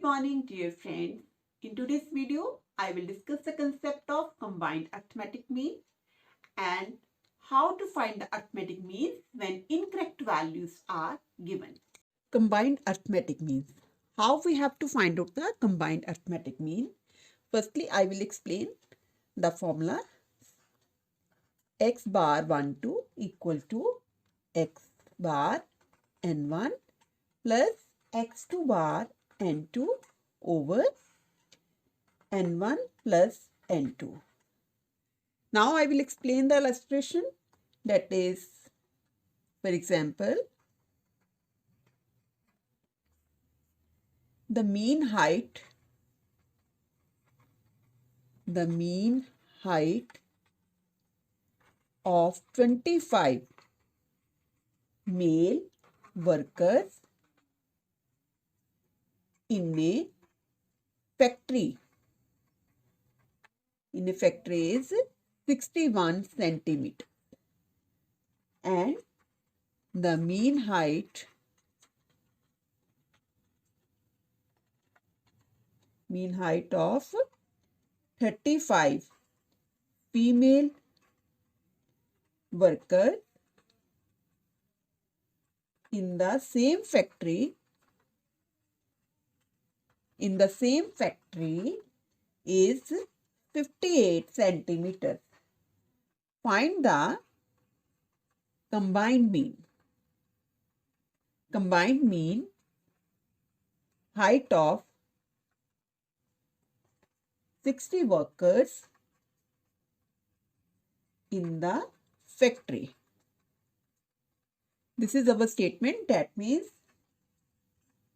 morning, dear friends. In today's video, I will discuss the concept of combined arithmetic mean and how to find the arithmetic means when incorrect values are given. Combined arithmetic means. How we have to find out the combined arithmetic mean? Firstly, I will explain the formula. X bar 1 2 equal to X bar n1 plus X2 bar n2 over n1 plus n2. Now I will explain the illustration, that is, for example, the mean height of 25 male workers in a factory is 61 centimeter, and the mean height of 35 female workers in the same factory is 58 centimeters. Find the combined mean. Combined mean height of 60 workers in the factory. This is our statement. That means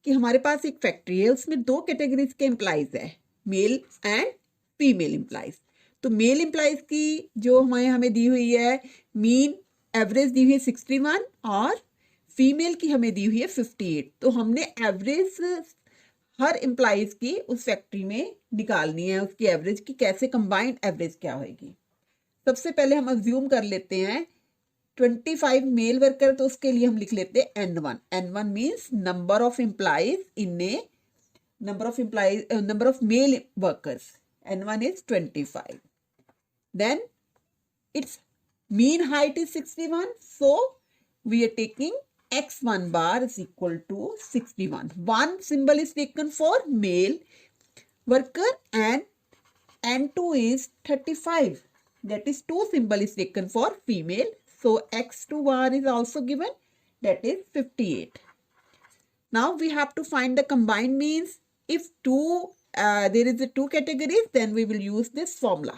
कि हमारे पास एक factory है, उसमें दो categories के employees है, male and female employees. तो mail employees की जो हमें दी हुई है मीन एवरेज दी हुई है 61 और फीमेल की हमें दी हुई है 58. तो हमने एवरेज हर एम्प्लॉइज की उस फैक्ट्री में निकालनी है, उसकी एवरेज की. कैसे? कंबाइंड एवरेज क्या होगी. सबसे पहले हम अज्यूम कर लेते हैं 25 मेल वर्कर, तो उसके लिए हम लिख लेते हैं n1. n1 means number of employees in A number of male workers. n1 is 25. Then its mean height is 61. So we are taking x1 bar is equal to 61. One symbol is taken for male worker and n2 is 35. That is two symbol is taken for female. So x2 bar is also given, that is 58. Now we have to find the combined means. If there is a two categories, then we will use this formula.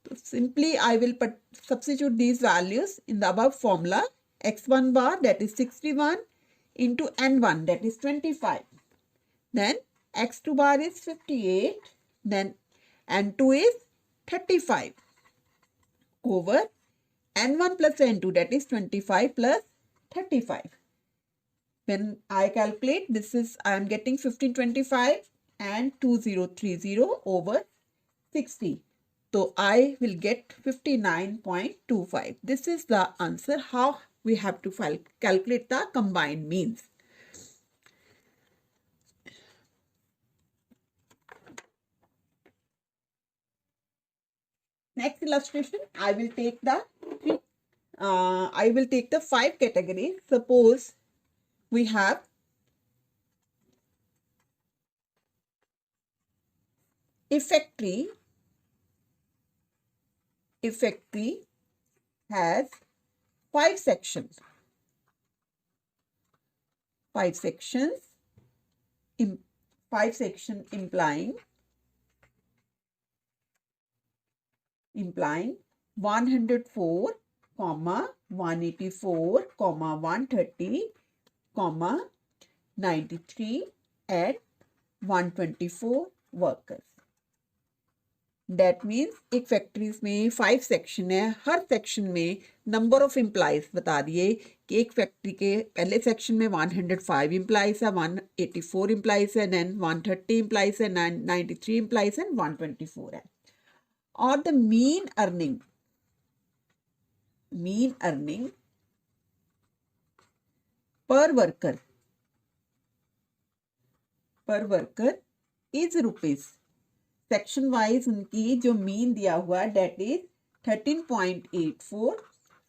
So simply I will substitute these values in the above formula. X1 bar, that is 61, into n1, that is 25. Then x2 bar is 58. Then n2 is 35 over n1 plus n2, that is 25 plus 35. When I calculate, I am getting 1525 and 2030 over 60. So I will get 59.25. This is the answer how we have to calculate the combined means. Next illustration, I will take the 5 categories. Suppose we have a factory has 5 sections. 5 sections implying 104, 184, 130, 93 and 124 workers. That means एक factories में 5 section है. हर section में number of employees बता दिए कि एक factory के पहले सेक्शन में 105 एम्प्लॉइज है, 184 एम्प्लॉइज है, देन 130 एम्प्लॉइज है, 93 एम्प्लॉइज है, 124 है. और the mean earning per worker per worker is rupees. Section wise उनकी जो मीन दिया हुआ है that is 13.84,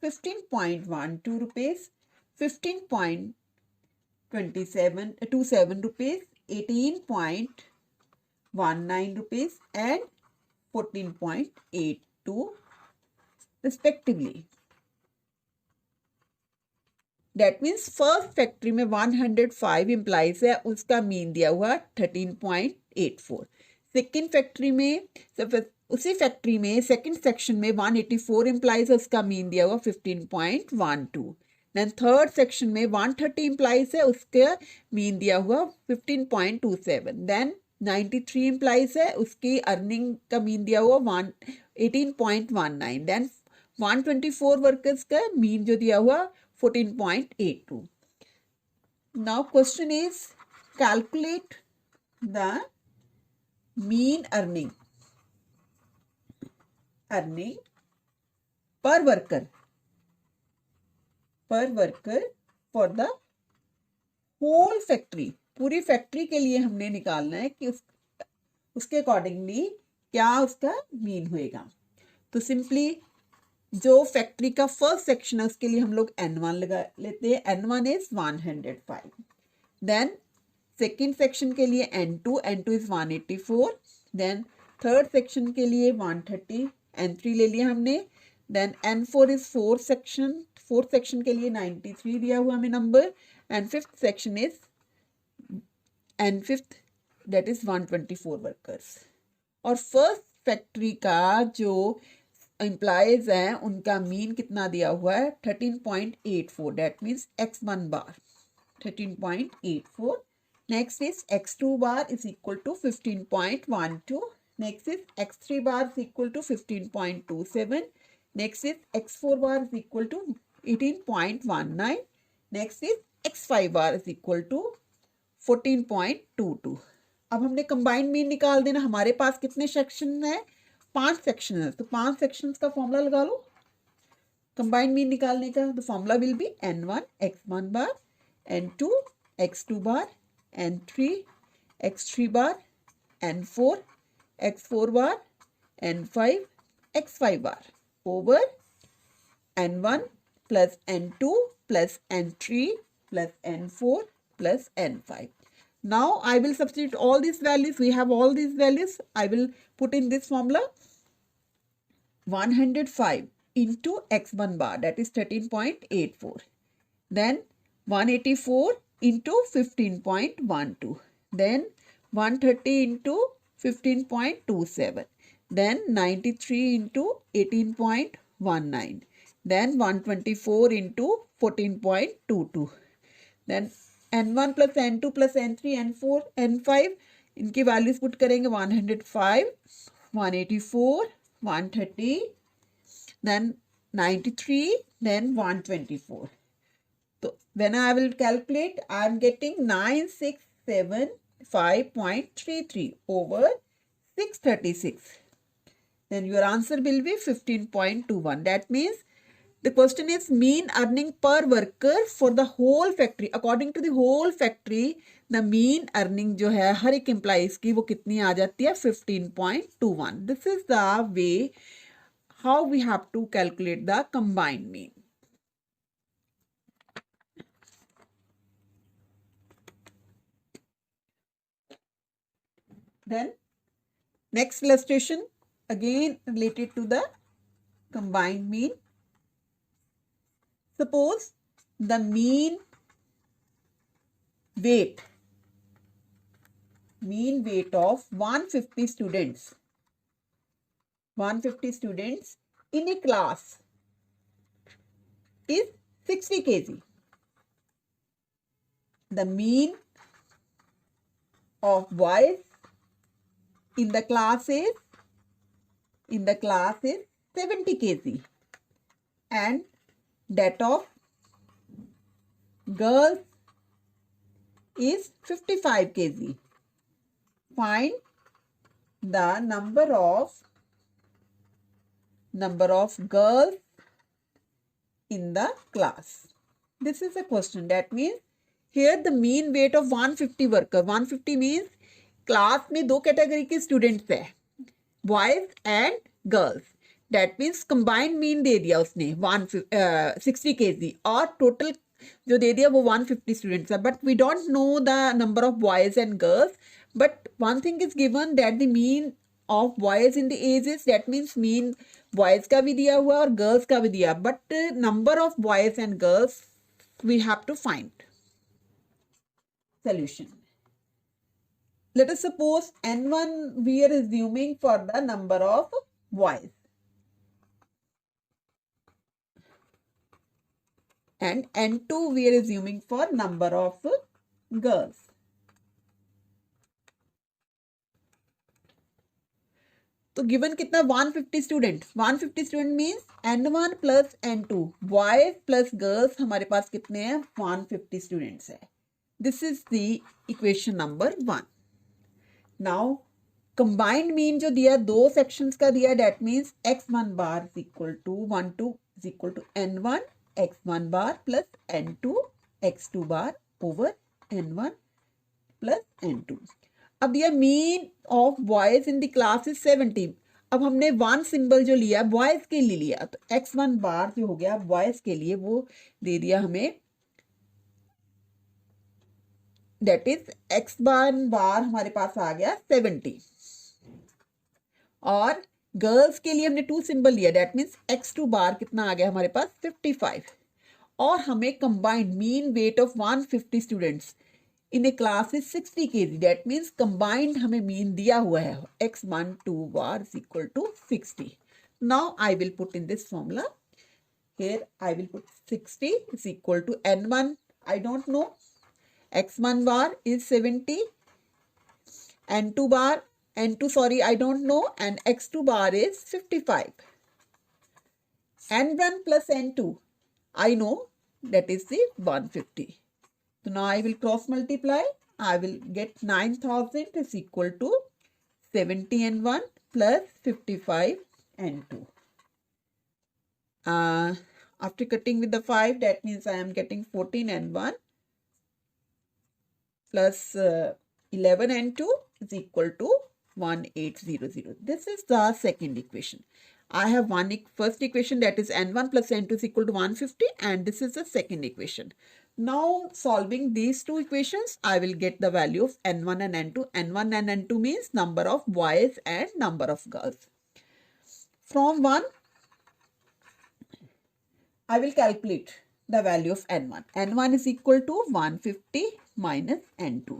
15.12 rupees, 15.27 rupees, 18.19 rupees and 14.82 respectively. That means first factory में 105 एम्प्लॉइज है, उसका मीन दिया हुआ 13.84। सेकेंड फैक्ट्री में उसी फैक्ट्री में सेकेंड सेक्शन में 184 एम्प्लॉइज है, उसका मीन दिया हुआ 15.12। देन थर्ड सेक्शन में 130 एम्प्लॉइज है, उसका मीन दिया हुआ 15.27। देन 93 एम्प्लॉइज है, उसकी अर्निंग का मीन दिया हुआ 18.19। देन 124 वर्कर्स का मीन जो दिया हुआ 14.82। Now question is calculate the mean earning per worker for the whole factory। पूरी फैक्ट्री के लिए हमने निकालना है कि उसके अकॉर्डिंगली क्या उसका मीन होएगा। तो सिंपली जो फैक्ट्री का फर्स्ट सेक्शन है उसके लिए हम लोग N1 लगा लेते हैं। N1 is 105। Then second section के लिए N2 is 184। Then third section के लिए 130, N3 ले लिया हमने। Then N4 is fourth section के लिए 93 दिया हुआ हमें number. And fifth section is fifth that is 124 workers. और फर्स्ट फैक्ट्री का जो एम्प्लॉयज हैं उनका मीन कितना दिया हुआ है 13.84। That means x1 bar 13.84। Next is x2 bar is equal to 15.12। Next is x3 bar is equal to 15.27। Next is x4 bar is equal to 18.19। Next is x5 bar is equal to 14.22। अब हमने combined mean निकाल देना। हमारे पास कितने section है? 5 section है, तो 5 सेक्शंस का फॉर्मूला लगा लो कंबाइंड मीन निकालने का। The formula will be N1 x1 bar, N2 x2 bar, N3 x3 bar, N4 x4 bar, N5 x5 bar over N1 plus N2 plus N3 plus N4 plus N5. Now I will substitute all these values. We have all these values. I will put in this formula 105 into x1 bar, that is 13.84. Then 184 into 15.12. Then 130 into 15.27. Then 93 into 18.19. Then 124 into 14.22. Then N1 plus N2 plus N3 N4 N5 इनकी values put करेंगे 105, 184, 130, then 93, then 124. So when I will calculate, I am getting 9675.33 over 636. Then your answer will be 15.21. That means the question is mean earning per worker for the whole factory. According to the whole factory, the mean earning जो है हर एक employees की वो कितनी आ जाती है 15.21. This is the way how we have to calculate the combined mean. Then next illustration again related to the combined mean. Suppose the mean weight of 150 students in a class is 60 kg. The mean of boys in the class is 70 kg and that of girls is 55 kg. Find the number of girls in the class. This is a question. That means here the mean weight of 150 worker, 150 means class में दो category के students है, boys and girls, that means combined mean they दिया उसने 160 kg और total जो दे दिया वो 150 स्टूडेंट्स है, but we don't know the number of boys and girls, but one thing is given that the mean of boys in the ages, that means mean boys का भी दिया हुआ और गर्ल्स का भी दिया, but number of boys and girls we have to find solution. Let us suppose n1 we are assuming for the number of boys and n2 we are assuming for number of girls. तो given कितना 150 student, 150 student means n1 plus n2 boys plus girls, हमारे पास कितने हैं 150 students है. This is the equation number 1. Now combined mean जो दिया दो सेक्शंस का दिया, that means x1 bar is equal to 1 2 is equal to n1 x1 bar plus n2 x2 bar over n1 plus n2. अब दिया mean of boys in the class is 70. अब हमने one symbol जो लिया boys के लिए लिया, तो x1 बार जो हो गया बॉयज के लिए वो दे दिया हमें, दैट इज x1 बार हमारे पास आ गया 70 और गर्ल्स के लिए हमने टू सिंबल लिया, दैट मीन्स x2 बार कितना आ गया हमारे पास 55 और हमें combined mean weight of 150 students in a class is 60 kg, that means combined हमें मीन दिया हुआ है x1 2 bar is equal to 60. Now I will put in this formula, here I will put 60 is equal to n1 I don't know, x1 bar is 70, n2 bar, n2 sorry I don't know, and x2 bar is 55. n1 plus n2 I know, that is the 150. So now I will cross multiply, I will get 9000 is equal to 70 n1 plus 55 n2. After cutting with the 5, that means I am getting 14 n1 plus 11 n2 is equal to 1800. This is the second equation. I have first equation, that is n1 plus n2 is equal to 150, and this is the second equation. Now solving these two equations, I will get the value of n1 and n2. n1 and n2 means number of boys and number of girls. From 1, I will calculate the value of n1. n1 is equal to 150 minus n2.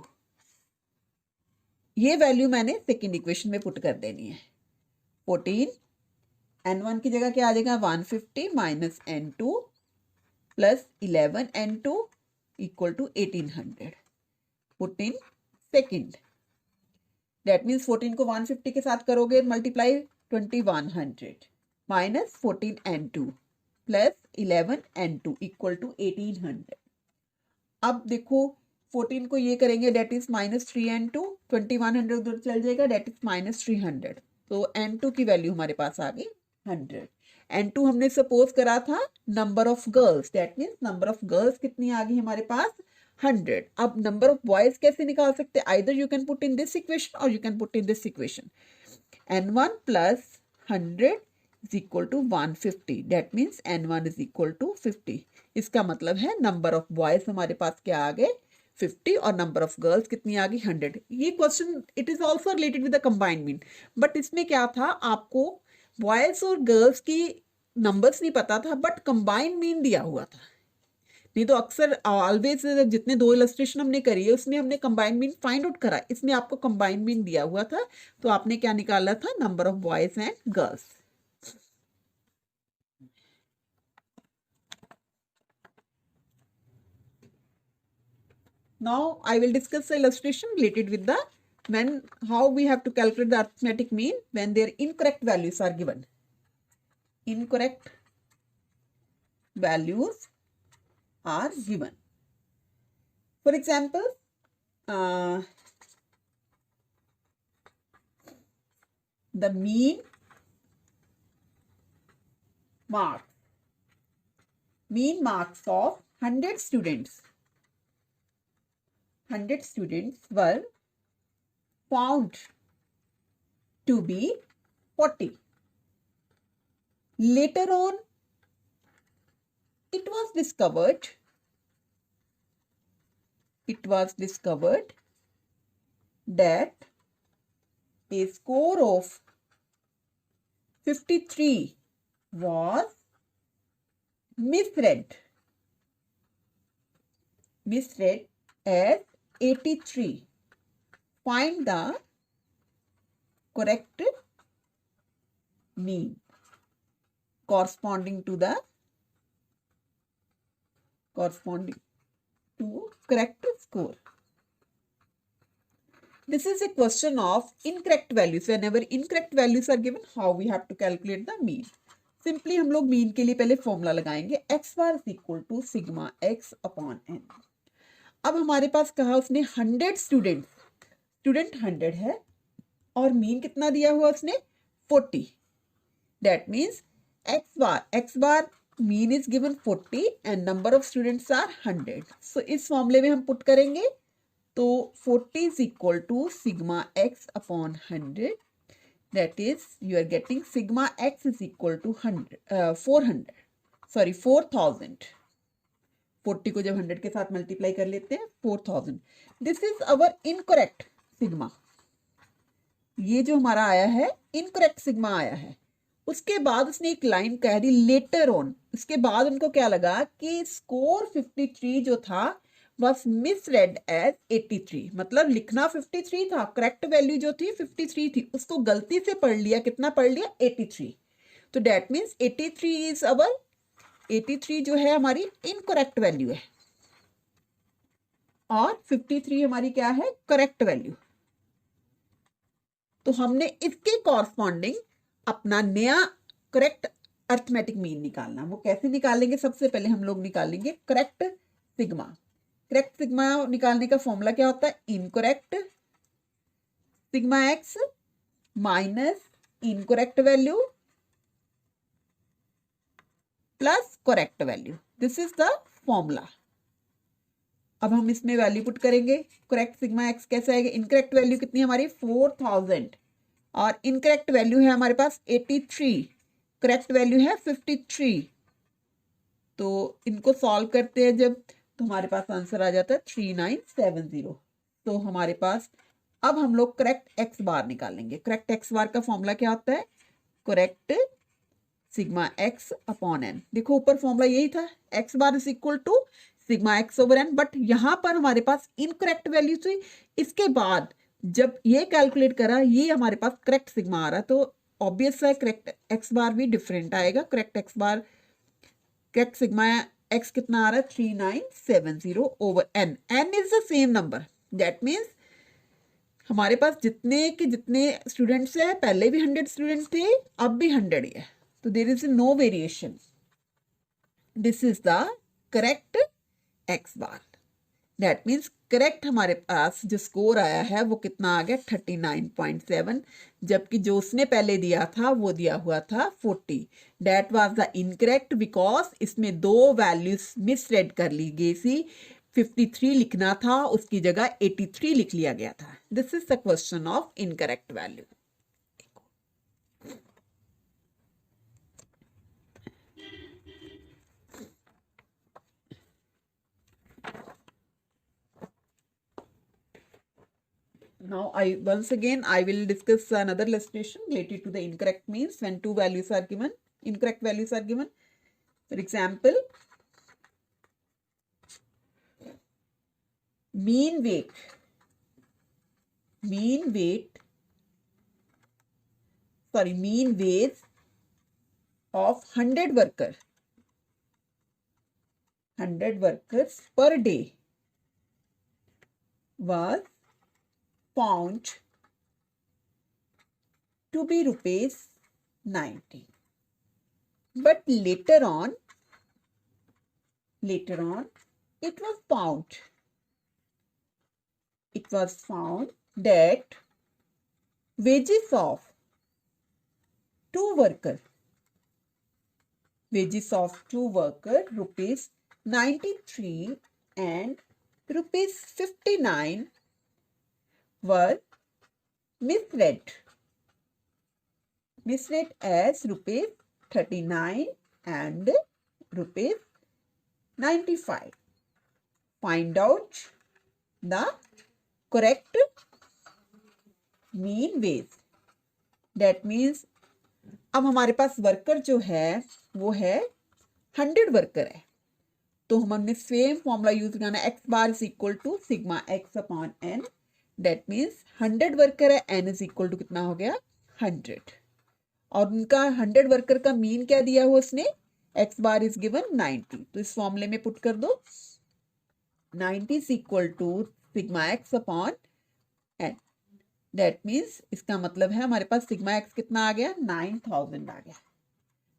ये value मैंने second equation में put कर देनी है. 14 n1 की जगह क्या आ जाएगा 150 minus n2 plus 11 n2 equal to 1800. Put in second, that means 14 को 150 के साथ करोगे multiply 2100 minus 14 n2 plus 11 n2 equal to 1800. अब देखो 14 को ये करेंगे, डेट इज माइनस 3 n2, 2100 उधर चल जाएगा, डेट इज माइनस 300. तो n2 की वैल्यू हमारे पास आ गई 100. n2 हमने सपोज करा था number of girls, that means number of girls कितनी आ गई हमारे पास 100. अब नंबर ऑफ बॉयज कैसे निकाल सकते हैं, either you can put in this equation और you can put in this equation. n1 plus 100 is equal to 150, that means n1 is equal to 50. इसका मतलब है नंबर ऑफ बॉयज हमारे पास क्या आ गए 50 और नंबर ऑफ गर्ल्स कितनी आ गई 100. ये question it is also related with the combined mean, but इसमें क्या था आपको बॉयज और गर्ल्स की नंबर्स नहीं पता था, बट कंबाइंड मीन दिया हुआ था. नहीं तो अक्सर ऑलवेज जितने दो इलस्ट्रेशन हमने करी है उसमें हमने कंबाइंड मीन फाइंड आउट करा, इसमें आपको कंबाइंड मीन दिया हुआ था, तो आपने क्या निकाला था number of boys and girls. Now I will discuss the illustration related with the how we have to calculate the arithmetic mean when their incorrect values are given. Incorrect values are given. For example, the mean marks of 100 students 100 students were found to be 40. Later on, it was discovered that a score of 53 was misread as 83. Find the correct mean corresponding to correct score. This is a question of incorrect values. Whenever incorrect values are given, how we have to calculate the mean. Simply हम लोग mean के लिए पहले formula लगाएंगे x bar is equal to sigma x upon n. अब हमारे पास कहा उसने 100 स्टूडेंट 100 है और मीन कितना दिया हुआ उसने 40. That means x bar mean is given 40 and number of students are 100. So इस फॉर्मूले में हम पुट करेंगे तो 40 is equal to sigma x upon 100. That is, you are getting sigma x is equal to 4000. 40 को जब 100 के साथ मल्टीप्लाई कर लेते हैं 4000. This is our incorrect sigma. ये जो हमारा आया है इनकरेक्ट सिग्मा आया है. उसके बाद उसने एक लाइन कह दी लेटर ऑन. उसके बाद उनको क्या लगा कि स्कोर 53 जो था was misread as 83. मतलब लिखना 53 था, करेक्ट वैल्यू जो थी 53 थी, उसको गलती से पढ़ लिया. कितना पढ़ लिया 83. तो दैट मीन्स 83 इज अवर 83 जो है हमारी इनकरेक्ट वैल्यू है और 53 हमारी क्या है करेक्ट वैल्यू. तो हमने इसके कॉरस्पॉन्डिंग अपना नया करेक्ट अर्थमेटिक मीन निकालना. वो कैसे निकालेंगे? सबसे पहले हम लोग निकालेंगे करेक्ट सिग्मा. करेक्ट सिग्मा निकालने का फॉर्मूला क्या होता है? Incorrect sigma x minus incorrect value plus correct value. This is the formula. अब हम इसमें वैल्यू पुट करेंगे. करेक्ट सिग्मा एक्स कैसे आएगा? इनकरेक्ट वैल्यू कितनी हमारी 4000 और इनकरेक्ट वैल्यू है हमारे पास 83. करेक्ट वैल्यू है 53. तो इनको सॉल्व करते हैं जब तो हमारे पास आंसर आ जाता है 3970. तो हमारे पास अब हम लोग करेक्ट एक्स बार निकालेंगे. करेक्ट एक्स बार का फॉर्मूला क्या होता है? Correct sigma x upon n. देखो ऊपर फॉर्मूला यही था, x bar is equal to sigma x over n. But यहां पर हमारे पास इनकरेक्ट वैल्यू थी. इसके बाद जब ये कैलकुलेट करा ये हमारे पास करेक्ट सिग्मा आ रहा, तो ऑब्वियस है करेक्ट एक्स बार भी डिफरेंट आएगा. करेक्ट सिग्मा एक्स कितना आ रहा है? 3970 over n. N is the same number. That means हमारे पास जितने के जितने स्टूडेंट्स है, पहले भी 100 स्टूडेंट्स थे, अब भी 100 ही है. तो there is no variation. This is the correct x bar. That means correct हमारे पास जो स्कोर आया है वो कितना आ गया 39.7, जबकि जो उसने पहले दिया था वो दिया हुआ था 40. That was the incorrect because इसमें दो वैल्यूज मिसरेड कर ली गई थी. 53 लिखना था, उसकी जगह 83 लिख लिया गया था. This is the question of incorrect value. Now once again I will discuss another illustration related to the incorrect means when two values are given, incorrect values are given. For example, mean weight of 100 workers per day was found to be rupees 90. But later on it was found that wages of two workers rupees 93 and ₹59 were misread as ₹39 and ₹95. Find out the correct mean wage. That means अब हमारे पास worker जो है वो है 100 worker है, तो हमने same formula use करना है, x bar is equal to sigma x upon n. That means 100 worker है, n इज इक्वल टू कितना हो गया 100, और उनका 100 वर्कर का मीन क्या दिया हुआ उसने, x बार इज गिवन 90. तो इस फॉर्मूले में पुट कर दो 90 is equal to sigma x upon n. That means इसका मतलब है हमारे पास सिग्मा x कितना आ गया 9000 आ गया.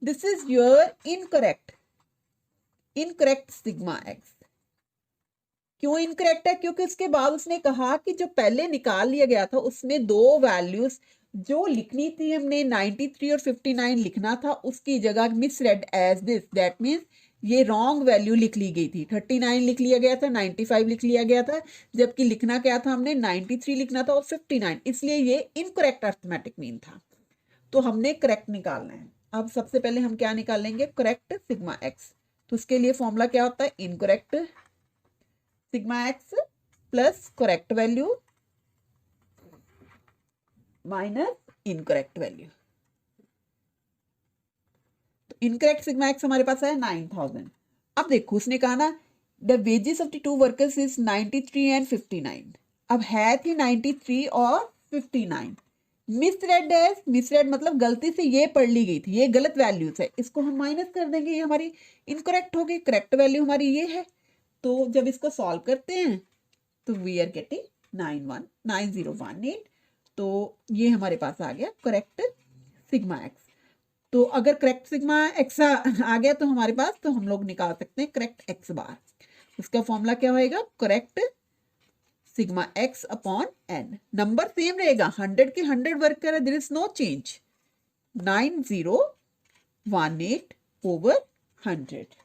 This is your incorrect sigma x. क्यों इनकरेक्ट है, क्योंकि उसके बाद उसने कहा कि जो पहले निकाल लिया गया था उसमें दो वैल्यूज जो लिखनी थी हमने 93 और 59 लिखना था, उसकी जगह misread as this. That means ये रॉन्ग वैल्यू लिख ली गई थी, 39 लिख लिया गया था, 95 लिख लिया गया था, जबकि लिखना क्या था हमने 93 लिखना था और 59. इसलिए ये इनकरेक्ट अर्थमेटिक मीन था, तो हमने करेक्ट निकालना है. अब सबसे पहले हम क्या निकालेंगे, करेक्ट सिग्मा x. तो उसके लिए फॉर्मूला क्या होता है, incorrect sigma x plus correct value minus incorrect value. तो इनकरेक्ट सिग्मा x हमारे पास है 9000. अब देखो उसने कहा ना the wages of the two workers is 93 and 59. अब है थी 93 और 59. मिसरेड मतलब गलती से ये पढ़ ली गई थी, ये गलत वैल्यूज है, इसको हम माइनस कर देंगे, ये हमारी इनकरेक्ट होगी. करेक्ट वैल्यू हमारी ये है, तो जब इसको सॉल्व करते हैं तो वी आर गेटिंग 9018. तो ये हमारे पास आ गया करेक्ट सिग्मा x. तो अगर करेक्ट सिग्मा x आ गया तो हमारे पास, तो हम लोग निकाल सकते हैं करेक्ट x बार. उसका फॉर्मूला क्या होएगा, correct sigma x upon n. Number same रहेगा, 100 के 100 वर्कर है, there is no change. 9018 over 100.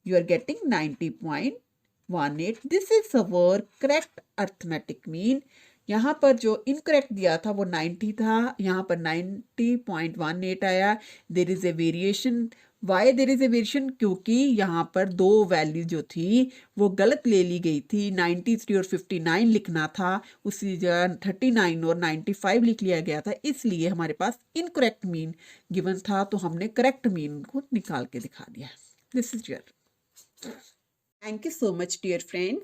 You are getting 90.18. This is our correct arithmetic mean. यहाँ पर जो इनकरेक्ट दिया था वो 90 था, यहाँ पर 90.18 आया. There is a variation. Why there is a variation, क्योंकि यहाँ पर दो वैल्यू जो थी वो गलत ले ली गई थी. 93 और 59 लिखना था, उसी जगह 39 और 95 लिख लिया गया था, इसलिए हमारे पास इनकरेक्ट मीन गिवन था, तो हमने करेक्ट मीन को निकाल के दिखा दिया. This is your. Thank you so much, dear friends.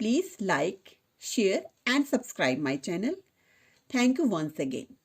Please like, share and subscribe my channel. Thank you once again.